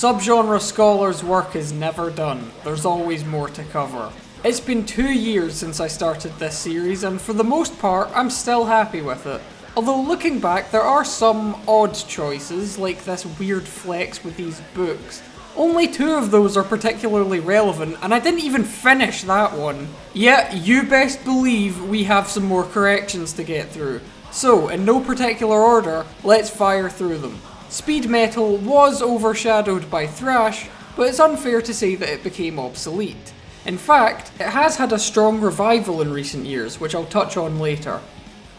subgenre scholar's work is never done. There's always more to cover. It's been 2 years since I started this series, and for the most part, I'm still happy with it. Although looking back, there are some odd choices, like this weird flex with these books. Only 2 of those are particularly relevant, and I didn't even finish that one. Yet, you best believe we have some more corrections to get through. So, in no particular order, let's fire through them. Speed metal was overshadowed by thrash, but it's unfair to say that it became obsolete. In fact, it has had a strong revival in recent years, which I'll touch on later.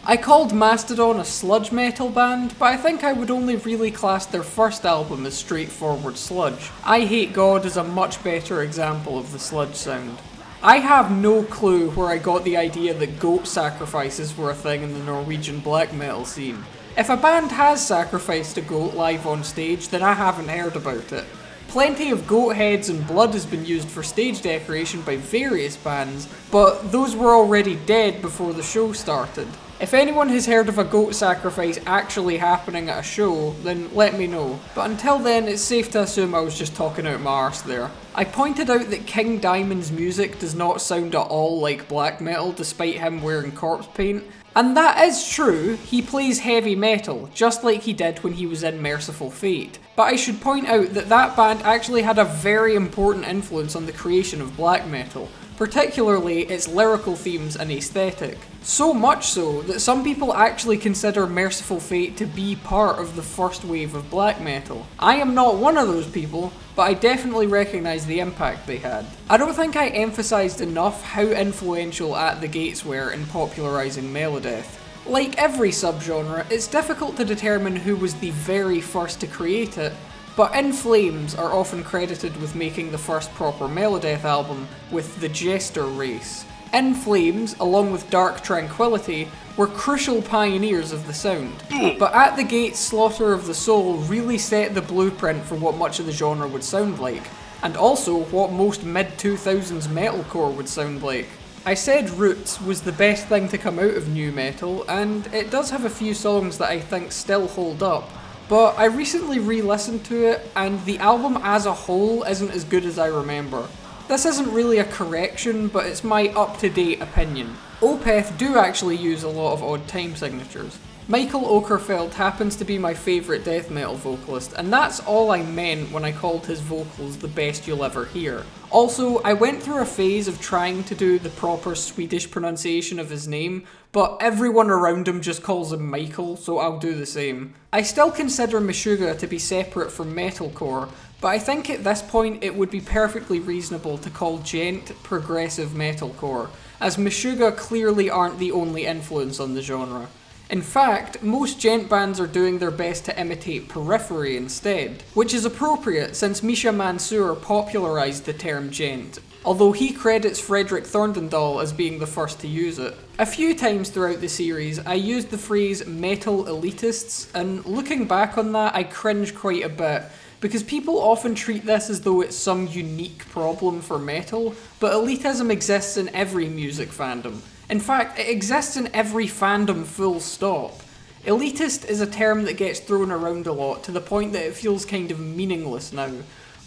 I called Mastodon a sludge metal band, but I think I would only really class their first album as straightforward sludge. I Hate God is a much better example of the sludge sound. I have no clue where I got the idea that goat sacrifices were a thing in the Norwegian black metal scene. If a band has sacrificed a goat live on stage, then I haven't heard about it. Plenty of goat heads and blood has been used for stage decoration by various bands, but those were already dead before the show started. If anyone has heard of a goat sacrifice actually happening at a show, then let me know. But until then, it's safe to assume I was just talking out my arse there. I pointed out that King Diamond's music does not sound at all like black metal despite him wearing corpse paint. And that is true, he plays heavy metal, just like he did when he was in Merciful Fate. But I should point out that that band actually had a very important influence on the creation of black metal, particularly its lyrical themes and aesthetic. So much so that some people actually consider Merciful Fate to be part of the first wave of black metal. I am not one of those people, but I definitely recognise the impact they had. I don't think I emphasised enough how influential At the Gates were in popularising Melodeath. Like every subgenre, it's difficult to determine who was the very first to create it, but In Flames are often credited with making the first proper Melodeath album with the Jester race. In Flames, along with Dark Tranquillity, were crucial pioneers of the sound. But At the Gates' Slaughter of the Soul really set the blueprint for what much of the genre would sound like, and also what most mid-2000s metalcore would sound like. I said Roots was the best thing to come out of new metal, and it does have a few songs that I think still hold up, but I recently re-listened to it, and the album as a whole isn't as good as I remember. This isn't really a correction, but it's my up-to-date opinion. Opeth do actually use a lot of odd time signatures. Michael Okerfeldt happens to be my favourite death metal vocalist, and that's all I meant when I called his vocals the best you'll ever hear. Also, I went through a phase of trying to do the proper Swedish pronunciation of his name, but everyone around him just calls him Michael, so I'll do the same. I still consider Meshuggah to be separate from metalcore, but I think at this point it would be perfectly reasonable to call Gent progressive metalcore, as Meshuggah clearly aren't the only influence on the genre. In fact, most gent bands are doing their best to imitate Periphery instead, which is appropriate since Misha Mansour popularised the term gent, although he credits Frederick Thorndendahl as being the first to use it. A few times throughout the series, I used the phrase metal elitists, and looking back on that, I cringe quite a bit, because people often treat this as though it's some unique problem for metal, but elitism exists in every music fandom. In fact, it exists in every fandom full stop. Elitist is a term that gets thrown around a lot to the point that it feels kind of meaningless now,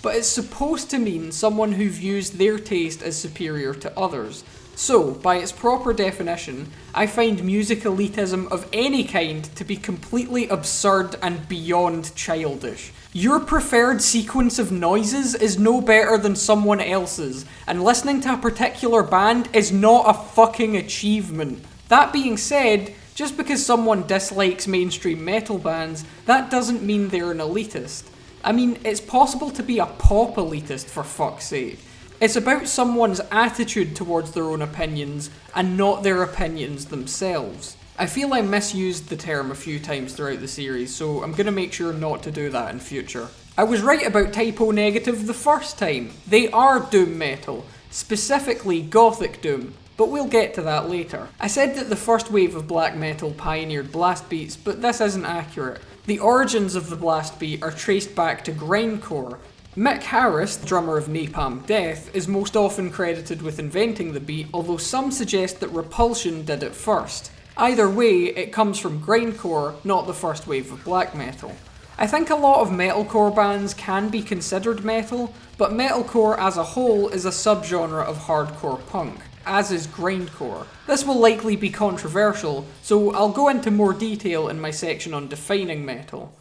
but it's supposed to mean someone who views their taste as superior to others. So, by its proper definition, I find music elitism of any kind to be completely absurd and beyond childish. Your preferred sequence of noises is no better than someone else's, and listening to a particular band is not a fucking achievement. That being said, just because someone dislikes mainstream metal bands, that doesn't mean they're an elitist. I mean, it's possible to be a pop elitist, for fuck's sake. It's about someone's attitude towards their own opinions, and not their opinions themselves. I feel I misused the term a few times throughout the series, so I'm going to make sure not to do that in future. I was right about Typo Negative the first time. They are doom metal, specifically Gothic doom, but we'll get to that later. I said that the first wave of black metal pioneered blast beats, but this isn't accurate. The origins of the blast beat are traced back to Grindcore. Mick Harris, drummer of Napalm Death, is most often credited with inventing the beat, although some suggest that Repulsion did it first. Either way, it comes from Grindcore, not the first wave of black metal. I think a lot of metalcore bands can be considered metal, but metalcore as a whole is a subgenre of hardcore punk, as is grindcore. This will likely be controversial, so I'll go into more detail in my section on defining metal.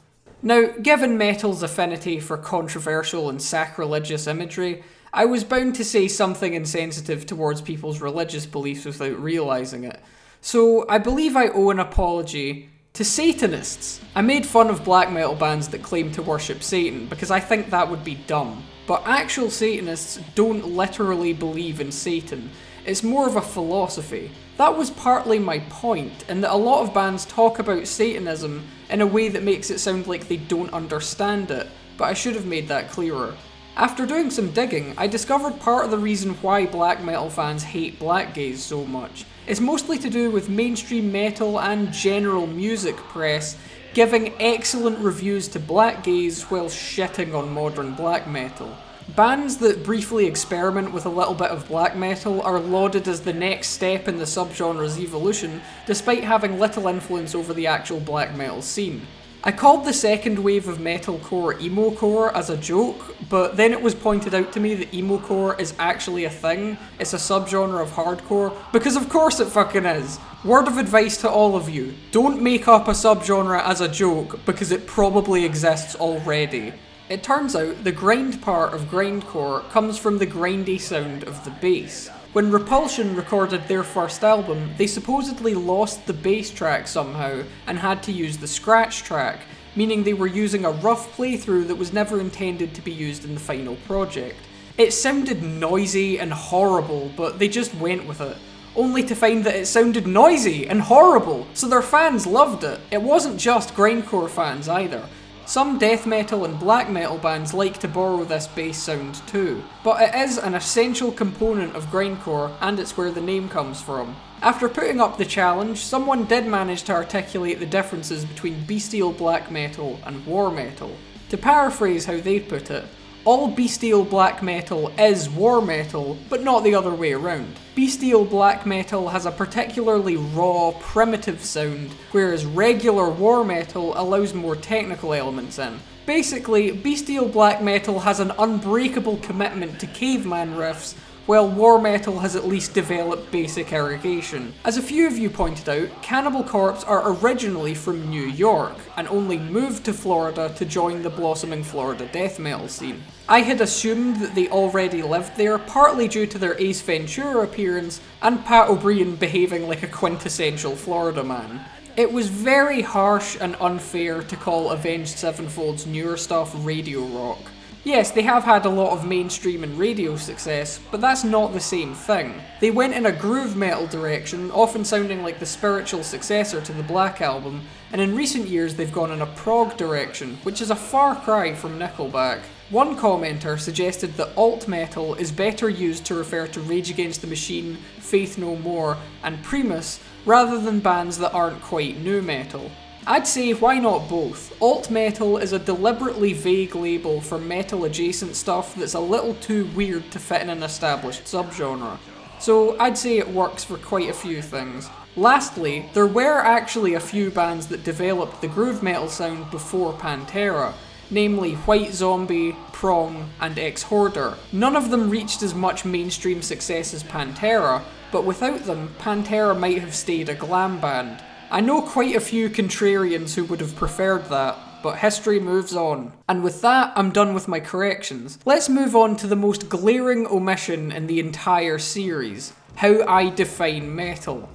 Now, given metal's affinity for controversial and sacrilegious imagery, I was bound to say something insensitive towards people's religious beliefs without realising it. So I believe I owe an apology to Satanists. I made fun of black metal bands that claim to worship Satan because I think that would be dumb. But actual Satanists don't literally believe in Satan. It's more of a philosophy. That was partly my point, in that a lot of bands talk about Satanism in a way that makes it sound like they don't understand it, but I should have made that clearer. After doing some digging, I discovered part of the reason why black metal fans hate black gaze so much. It's mostly to do with mainstream metal and general music press giving excellent reviews to black gaze while shitting on modern black metal. Bands that briefly experiment with a little bit of black metal are lauded as the next step in the subgenre's evolution, despite having little influence over the actual black metal scene. I called the second wave of metalcore emocore as a joke, but then it was pointed out to me that emocore is actually a thing. It's a subgenre of hardcore, because of course it fucking is. Word of advice to all of you, don't make up a subgenre as a joke, because it probably exists already. It turns out the grind part of grindcore comes from the grindy sound of the bass. When Repulsion recorded their first album, they supposedly lost the bass track somehow and had to use the scratch track, meaning they were using a rough playthrough that was never intended to be used in the final project. It sounded noisy and horrible, but they just went with it, only to find that it sounded noisy and horrible, so their fans loved it. It wasn't just grindcore fans either. Some death metal and black metal bands like to borrow this bass sound too, but it is an essential component of grindcore and it's where the name comes from. After putting up the challenge, someone did manage to articulate the differences between bestial black metal and war metal. To paraphrase how they put it, all bestial black metal is war metal, but not the other way around. Bestial black metal has a particularly raw, primitive sound, whereas regular war metal allows more technical elements in. Basically, bestial black metal has an unbreakable commitment to caveman riffs, while war metal has at least developed basic irrigation. As a few of you pointed out, Cannibal Corpse are originally from New York, and only moved to Florida to join the blossoming Florida death metal scene. I had assumed that they already lived there, partly due to their Ace Ventura appearance, and Pat O'Brien behaving like a quintessential Florida man. It was very harsh and unfair to call Avenged Sevenfold's newer stuff radio rock. Yes, they have had a lot of mainstream and radio success, but that's not the same thing. They went in a groove metal direction, often sounding like the spiritual successor to the Black Album, and in recent years they've gone in a prog direction, which is a far cry from Nickelback. One commenter suggested that alt metal is better used to refer to Rage Against the Machine, Faith No More, and Primus, rather than bands that aren't quite nu metal. I'd say why not both? Alt metal is a deliberately vague label for metal adjacent stuff that's a little too weird to fit in an established subgenre. So I'd say it works for quite a few things. Lastly, there were actually a few bands that developed the groove metal sound before Pantera, namely White Zombie, Prong, and Ex-Hoarder. None of them reached as much mainstream success as Pantera, but without them, Pantera might have stayed a glam band. I know quite a few contrarians who would have preferred that, but history moves on. And with that, I'm done with my corrections. Let's move on to the most glaring omission in the entire series: how I define metal.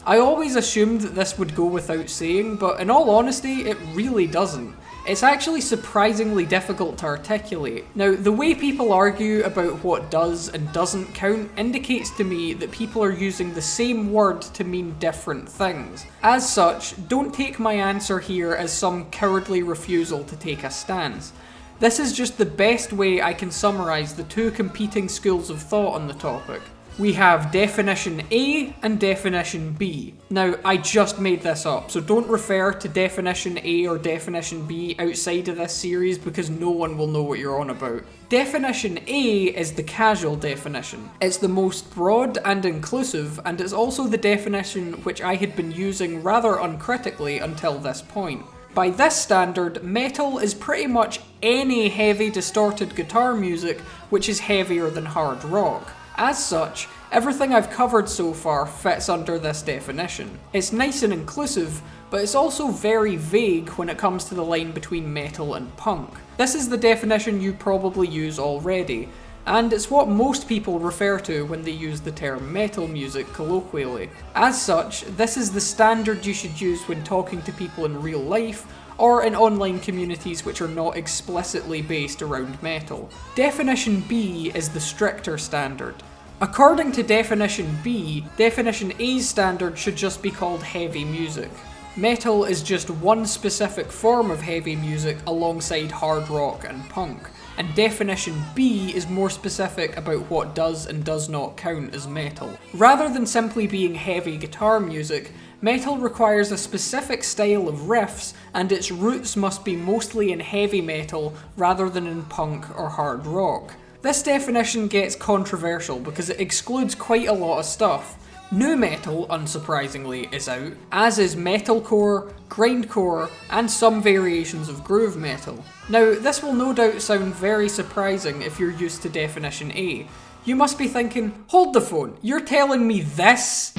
I always assumed that this would go without saying, but in all honesty, it really doesn't. It's actually surprisingly difficult to articulate. Now, the way people argue about what does and doesn't count indicates to me that people are using the same word to mean different things. As such, don't take my answer here as some cowardly refusal to take a stance. This is just the best way I can summarise the two competing schools of thought on the topic. we have definition A and definition B. Now, I just made this up, so don't refer to definition A or definition B outside of this series because no one will know what you're on about. Definition A is the casual definition. It's the most broad and inclusive, and it's also the definition which I had been using rather uncritically until this point. By this standard, metal is pretty much any heavy distorted guitar music which is heavier than hard rock. As such, everything I've covered so far fits under this definition. It's nice and inclusive, but it's also very vague when it comes to the line between metal and punk. This is the definition you probably use already, and it's what most people refer to when they use the term metal music colloquially. As such, this is the standard you should use when talking to people in real life, or in online communities which are not explicitly based around metal. Definition B is the stricter standard. According to definition B, definition A's standard should just be called heavy music. Metal is just one specific form of heavy music alongside hard rock and punk, and definition B is more specific about what does and does not count as metal. Rather than simply being heavy guitar music, metal requires a specific style of riffs, and its roots must be mostly in heavy metal rather than in punk or hard rock. This definition gets controversial because it excludes quite a lot of stuff. Nu metal, unsurprisingly, is out, as is metalcore, grindcore, and some variations of groove metal. Now, this will no doubt sound very surprising if you're used to definition A. You must be thinking, hold the phone, you're telling me this?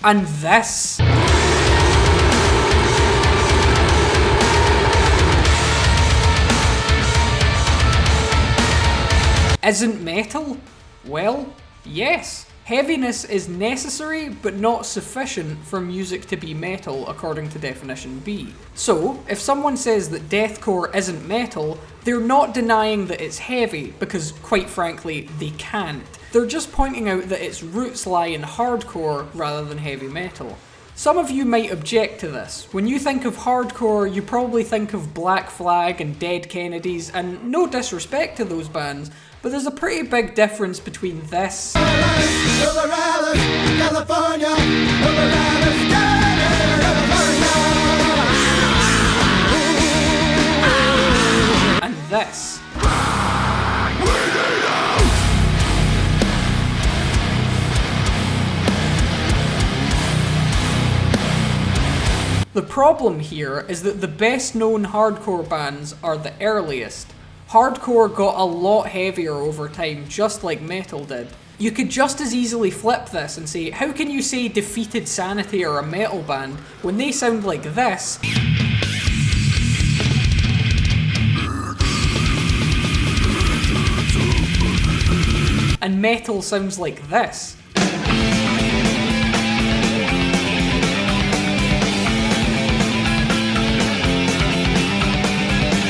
And this? Isn't metal? Well, yes. Heaviness is necessary but not sufficient for music to be metal according to definition B. So, if someone says that deathcore isn't metal, they're not denying that it's heavy because, quite frankly, they can't. They're just pointing out that its roots lie in hardcore rather than heavy metal. Some of you might object to this. When you think of hardcore, you probably think of Black Flag and Dead Kennedys, and no disrespect to those bands, but there's a pretty big difference between this and this. The problem here is that the best known hardcore bands are the earliest. Hardcore got a lot heavier over time, just like metal did. You could just as easily flip this and say, how can you say Defeated Sanity are a metal band when they sound like this? And metal sounds like this.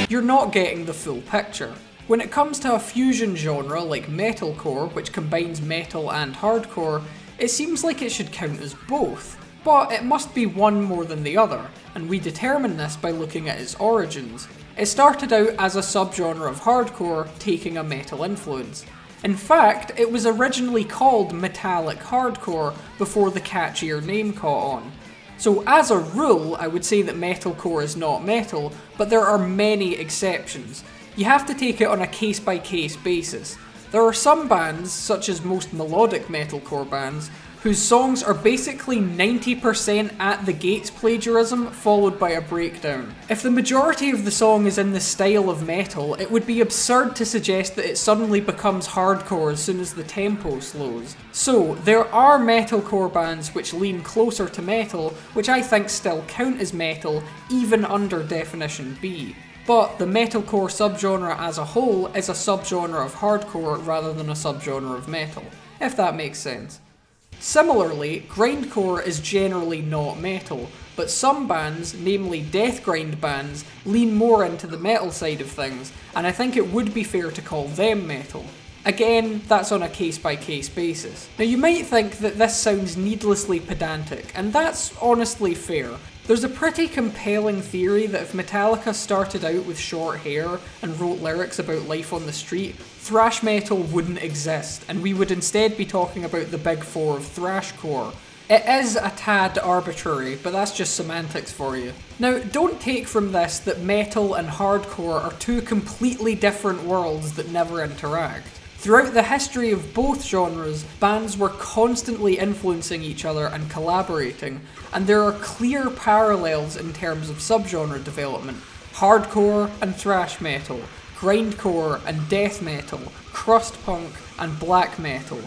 You're not getting the full picture. When it comes to a fusion genre like metalcore, which combines metal and hardcore, it seems like it should count as both. But it must be one more than the other, and we determine this by looking at its origins. It started out as a subgenre of hardcore, taking a metal influence. In fact, it was originally called metallic hardcore before the catchier name caught on. So as a rule, I would say that metalcore is not metal, but there are many exceptions. You have to take it on a case-by-case basis. There are some bands, such as most melodic metalcore bands, whose songs are basically 90% at the gates plagiarism followed by a breakdown. If the majority of the song is in the style of metal, it would be absurd to suggest that it suddenly becomes hardcore as soon as the tempo slows. So, there are metalcore bands which lean closer to metal, which I think still count as metal, even under definition B. But the metalcore subgenre as a whole is a subgenre of hardcore rather than a subgenre of metal, if that makes sense. Similarly, grindcore is generally not metal, but some bands, namely death grind bands, lean more into the metal side of things, and I think it would be fair to call them metal. Again, that's on a case-by-case basis. Now you might think that this sounds needlessly pedantic, and that's honestly fair. There's a pretty compelling theory that if Metallica started out with short hair and wrote lyrics about life on the street, thrash metal wouldn't exist, and we would instead be talking about the big four of thrashcore. It is a tad arbitrary, but that's just semantics for you. Now, don't take from this that metal and hardcore are two completely different worlds that never interact. Throughout the history of both genres, bands were constantly influencing each other and collaborating, and there are clear parallels in terms of subgenre development. Hardcore and thrash metal, grindcore and death metal, crust punk and black metal.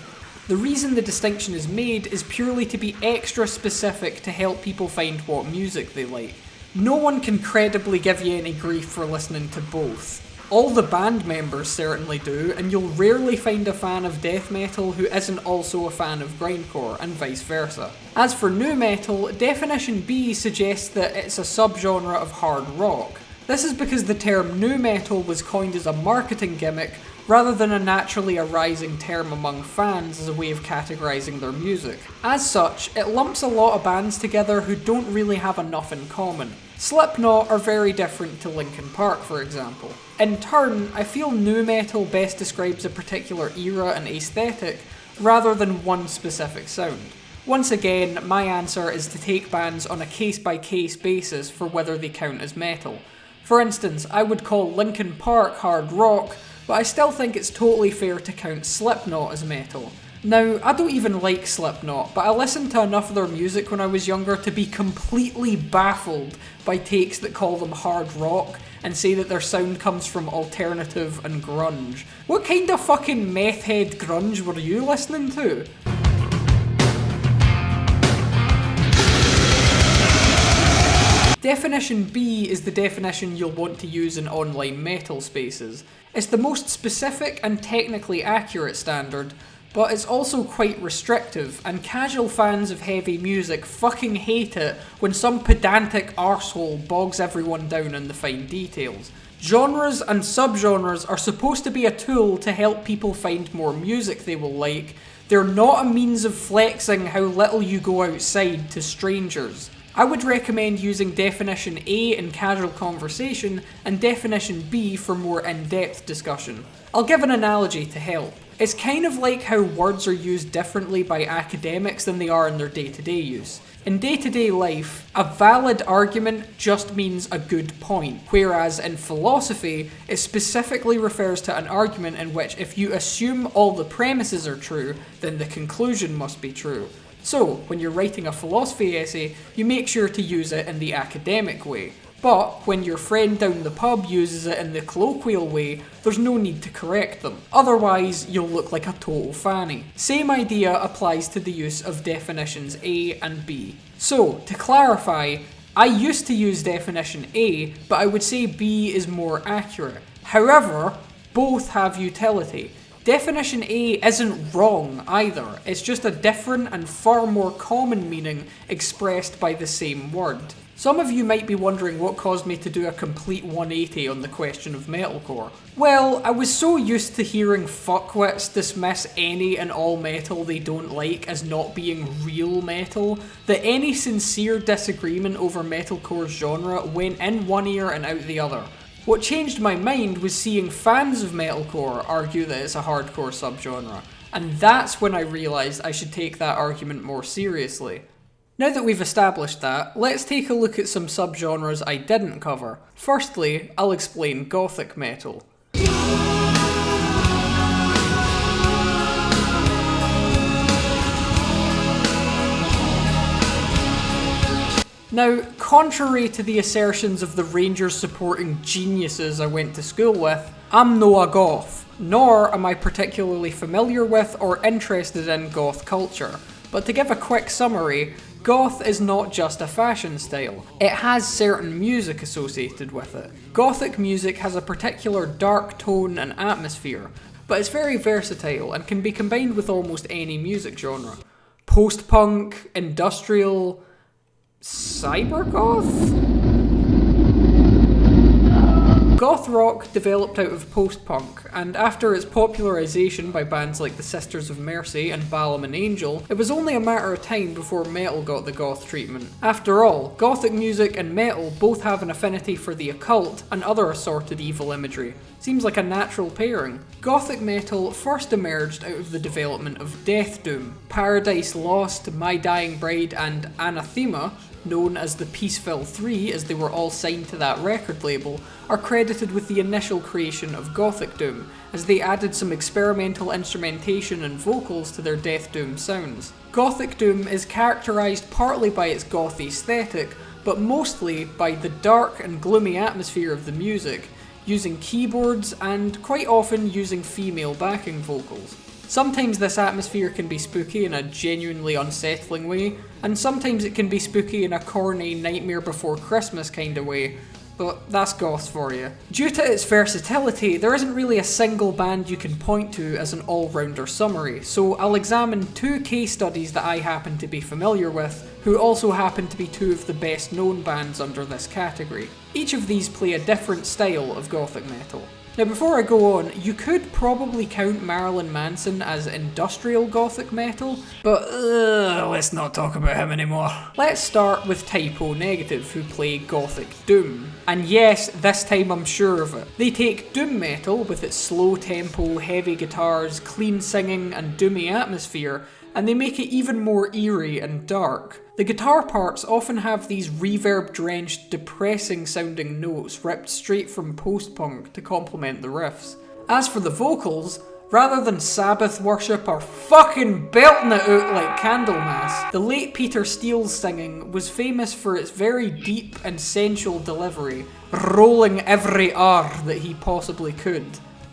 The reason the distinction is made is purely to be extra specific to help people find what music they like. No one can credibly give you any grief for listening to both. All the band members certainly do, and you'll rarely find a fan of death metal who isn't also a fan of grindcore, and vice versa. As for nu metal, definition B suggests that it's a subgenre of hard rock. This is because the term nu metal was coined as a marketing gimmick rather than a naturally arising term among fans as a way of categorising their music. As such, it lumps a lot of bands together who don't really have enough in common. Slipknot are very different to Linkin Park, for example. In turn, I feel nu metal best describes a particular era and aesthetic, rather than one specific sound. Once again, my answer is to take bands on a case-by-case basis for whether they count as metal. For instance, I would call Linkin Park hard rock, but I still think it's totally fair to count Slipknot as metal. Now, I don't even like Slipknot, but I listened to enough of their music when I was younger to be completely baffled by takes that call them hard rock and say that their sound comes from alternative and grunge. What kind of fucking meth head grunge were you listening to? Definition B is the definition you'll want to use in online metal spaces. It's the most specific and technically accurate standard, but it's also quite restrictive, and casual fans of heavy music fucking hate it when some pedantic arsehole bogs everyone down in the fine details. Genres and subgenres are supposed to be a tool to help people find more music they will like. They're not a means of flexing how little you go outside to strangers. I would recommend using definition A in casual conversation and definition B for more in-depth discussion. I'll give an analogy to help. It's kind of like how words are used differently by academics than they are in their day-to-day use. In day-to-day life, a valid argument just means a good point, whereas in philosophy, it specifically refers to an argument in which if you assume all the premises are true, then the conclusion must be true. So, when you're writing a philosophy essay, you make sure to use it in the academic way. But when your friend down the pub uses it in the colloquial way, there's no need to correct them. Otherwise, you'll look like a total fanny. Same idea applies to the use of definitions A and B. So, to clarify, I used to use definition A, but I would say B is more accurate. However, both have utility. Definition A isn't wrong either, it's just a different and far more common meaning expressed by the same word. Some of you might be wondering what caused me to do a complete 180 on the question of metalcore. Well, I was so used to hearing fuckwits dismiss any and all metal they don't like as not being real metal, that any sincere disagreement over metalcore's genre went in one ear and out the other. What changed my mind was seeing fans of metalcore argue that it's a hardcore subgenre, and that's when I realised I should take that argument more seriously. Now that we've established that, let's take a look at some subgenres I didn't cover. Firstly, I'll explain Gothic Metal. Now, contrary to the assertions of the Rangers supporting geniuses I went to school with, I'm no a goth, nor am I particularly familiar with or interested in goth culture. But to give a quick summary, goth is not just a fashion style, it has certain music associated with it. Gothic music has a particular dark tone and atmosphere, but it's very versatile and can be combined with almost any music genre. Post-punk, industrial, cybergoth? Goth rock developed out of post-punk, and after its popularisation by bands like the Sisters of Mercy and Balaam and Angel, it was only a matter of time before metal got the goth treatment. After all, gothic music and metal both have an affinity for the occult and other assorted evil imagery. Seems like a natural pairing. Gothic metal first emerged out of the development of Death Doom. Paradise Lost, My Dying Bride and Anathema, known as the Peaceville 3 as they were all signed to that record label, are credited with the initial creation of Gothic Doom, as they added some experimental instrumentation and vocals to their Death Doom sounds. Gothic Doom is characterised partly by its goth aesthetic, but mostly by the dark and gloomy atmosphere of the music, using keyboards and quite often using female backing vocals. Sometimes this atmosphere can be spooky in a genuinely unsettling way, and sometimes it can be spooky in a corny Nightmare Before Christmas kind of way, but that's goth for you. Due to its versatility, there isn't really a single band you can point to as an all-rounder summary, so I'll examine two case studies that I happen to be familiar with, who also happen to be two of the best known bands under this category. Each of these play a different style of gothic metal. Now before I go on, you could probably count Marilyn Manson as industrial gothic metal, but let's not talk about him anymore. Let's start with Type O Negative, who play gothic doom. And yes, this time I'm sure of it. They take doom metal with its slow tempo, heavy guitars, clean singing and doomy atmosphere, and they make it even more eerie and dark. The guitar parts often have these reverb-drenched, depressing sounding notes ripped straight from post-punk to complement the riffs. As for the vocals, rather than Sabbath worship or fucking belting it out like Candlemas, the late Peter Steele's singing was famous for its very deep and sensual delivery, rolling every R that he possibly could.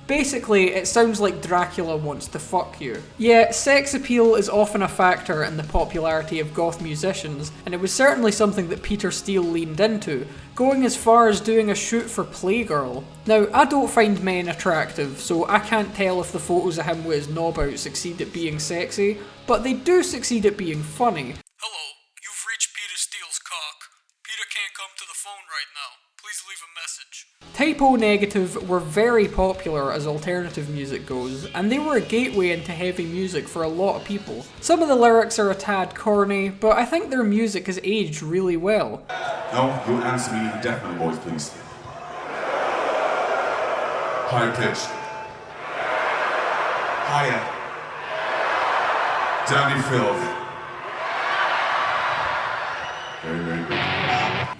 Basically, it sounds like Dracula wants to fuck you. Yeah, sex appeal is often a factor in the popularity of goth musicians, and it was certainly something that Peter Steele leaned into, going as far as doing a shoot for Playgirl. Now, I don't find men attractive, so I can't tell if the photos of him with his knob out succeed at being sexy, but they do succeed at being funny. Hello, you've reached Peter Steele's cock. Peter can't come to the phone right now. Please leave a message. Type O Negative were very popular as alternative music goes, and they were a gateway into heavy music for a lot of people. Some of the lyrics are a tad corny, but I think their music has aged really well. No, you answer me in the deaf man voice, please. Higher pitch. Higher. Dandy filth. Very, very good.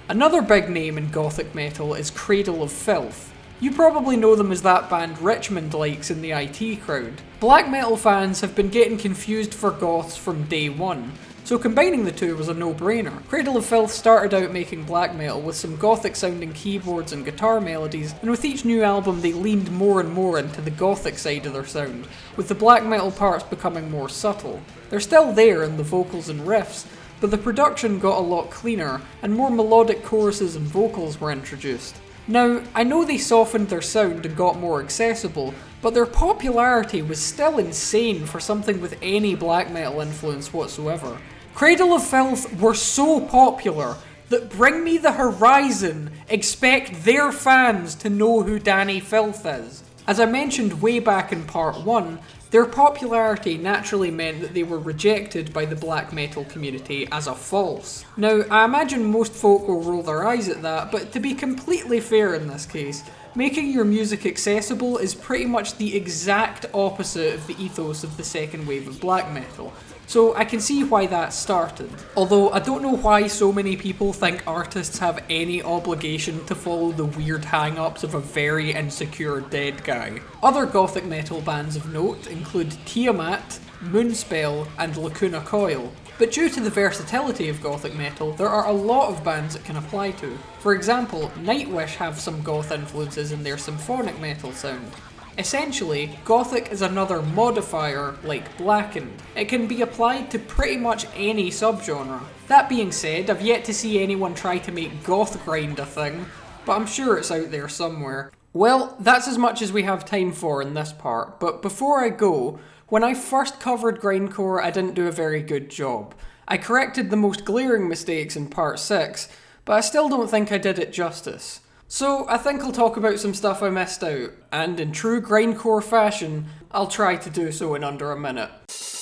Another big name in gothic metal is Cradle of Filth. You probably know them as that band Richmond likes in the IT crowd. Black metal fans have been getting confused for goths from day one, so combining the two was a no-brainer. Cradle of Filth started out making black metal with some gothic sounding keyboards and guitar melodies, and with each new album they leaned more and more into the gothic side of their sound, with the black metal parts becoming more subtle. They're still there in the vocals and riffs, but the production got a lot cleaner, and more melodic choruses and vocals were introduced. Now, I know they softened their sound and got more accessible, but their popularity was still insane for something with any black metal influence whatsoever. Cradle of Filth were so popular that Bring Me the Horizon expect their fans to know who Danny Filth is. As I mentioned way back in part 1, their popularity naturally meant that they were rejected by the black metal community as a false. Now, I imagine most folk will roll their eyes at that, but to be completely fair in this case, making your music accessible is pretty much the exact opposite of the ethos of the second wave of black metal. So I can see why that started. Although I don't know why so many people think artists have any obligation to follow the weird hang-ups of a very insecure dead guy. Other gothic metal bands of note include Tiamat, Moonspell and Lacuna Coil. But due to the versatility of gothic metal, there are a lot of bands it can apply to. For example, Nightwish have some goth influences in their symphonic metal sound. Essentially, gothic is another modifier like blackened. It can be applied to pretty much any subgenre. That being said, I've yet to see anyone try to make goth grind a thing, but I'm sure it's out there somewhere. Well, that's as much as we have time for in this part, but before I go, when I first covered Grindcore I didn't do a very good job. I corrected the most glaring mistakes in part 6, but I still don't think I did it justice. So I think I'll talk about some stuff I missed out, and in true Grindcore fashion, I'll try to do so in under a minute.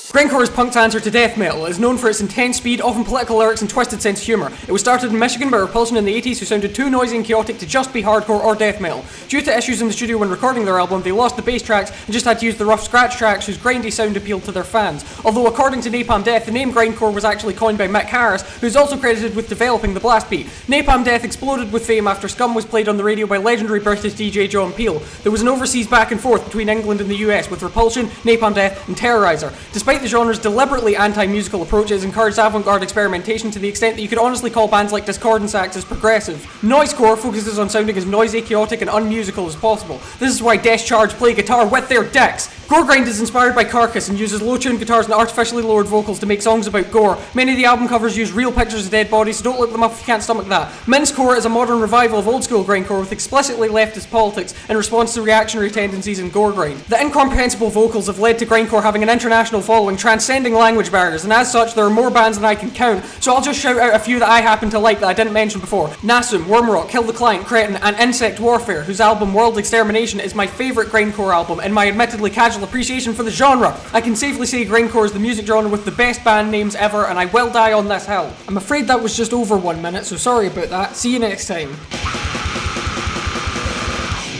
Grindcore is punk's answer to death metal. It is known for its intense speed, often political lyrics and twisted sense of humour. It was started in Michigan by Repulsion in the 80s, who sounded too noisy and chaotic to just be hardcore or death metal. Due to issues in the studio when recording their album, they lost the bass tracks and just had to use the rough scratch tracks whose grindy sound appealed to their fans. Although according to Napalm Death, the name Grindcore was actually coined by Mick Harris, who is also credited with developing the blast beat. Napalm Death exploded with fame after Scum was played on the radio by legendary British DJ John Peel. There was an overseas back and forth between England and the US, with Repulsion, Napalm Death and Terrorizer. Despite the genre's deliberately anti-musical approaches, encouraged avant-garde experimentation to the extent that you could honestly call bands like Discordant Sax as progressive. Noisecore focuses on sounding as noisy, chaotic and unmusical as possible. This is why Death Charge play guitar with their dicks. Goregrind is inspired by Carcass and uses low-tuned guitars and artificially lowered vocals to make songs about gore. Many of the album covers use real pictures of dead bodies, so don't look them up if you can't stomach that. Mincecore is a modern revival of old-school grindcore with explicitly leftist politics in response to reactionary tendencies in goregrind. The incomprehensible vocals have led to grindcore having an international following, transcending language barriers, and as such there are more bands than I can count, so I'll just shout out a few that I happen to like that I didn't mention before. Nasum, Wormrot, Kill the Client, Cretin and Insect Warfare, whose album World Extermination is my favourite grindcore album and my admittedly casual appreciation for the genre. I can safely say grindcore is the music genre with the best band names ever, and I will die on this hill. I'm afraid that was just over 1 minute, so sorry about that. See you next time.